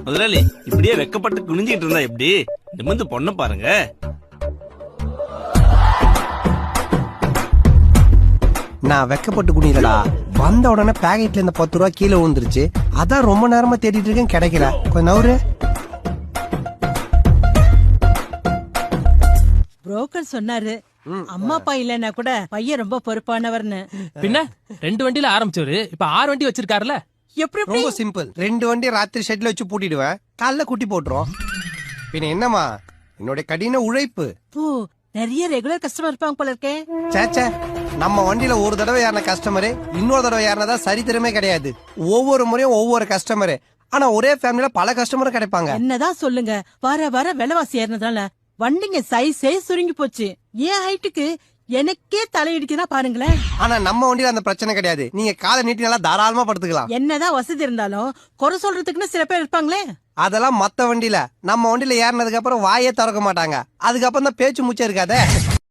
முதலாளி இப்படியே வெக்கப்பட்டு குனிஞ்சிட்டு இருந்தா எப்படி? நிமிந்து பொண்ண பாருங்க. நான் வெக்கப்பட்டு குனிலடா, வந்த உடனே பாக்கெட்ல இந்த 10 ரூபா கீழே விழுந்துருச்சு. அதான் ரொம்ப நேரமா தேடிட்டு இருக்கேன், கிடைக்கல. கொஞ்சம் நவரு. புரோக்கர் சொன்னாரு அம்மா அப்பா இல்லன்னா கூட பையன் ரொம்ப பொறுப்பானவர்னு. பின்ன 2 வண்டியில ஆரம்பிச்சவரு இப்ப 6 வண்டி வச்சிருக்காருல. எப்படி ரொம்ப சிம்பிள். 2 வண்டி ராத்திரி ஷெட்ல வச்சு பூட்டிடுவேன், காலைல குட்டி போட்டுரும். பின்ன என்னமா என்னோட கடின உழைப்பு. நிறைய ரெகுலர் கஸ்டமர் இருப்பாங்க போல இருக்கே. சேச்சே, நம்ம வண்டியில ஒரு தடவை ஏறின கஸ்டமரு இன்னொரு தடவை ஏறினதா சரித்திரமே கிடையாது. ஒவ்வொரு முறையும் ஒவ்வொரு கஸ்டமரு. ஆனா ஒரே ஃபேமிலில பல கஸ்டமரும் கிடைப்பாங்க. என்னதான் சொல்லுங்க, வர வர விலைவாசி ஏறினதால வண்டிங்க சைஸே சுருங்கி போச்சு. ஏன் ஹைட்டுக்கு எனக்கே தலையிடிக்குதா பாருங்களேன். ஆனா நம்ம வண்டியில அந்த பிரச்சனை கிடையாது. நீங்க காலை நீட்டி நல்லா தாராளமா படுத்துக்கலாம். என்னதான் வசதி இருந்தாலும் குறை சொல்றதுக்குன்னு சில பேர் இருப்பாங்களே. அதெல்லாம் மத்த வண்டியில. நம்ம வண்டியில ஏறினதுக்கு அப்புறம் வாயே திறக்க மாட்டாங்க. அதுக்கப்புறம் தான் பேச்சு மூச்சே இருக்காதே.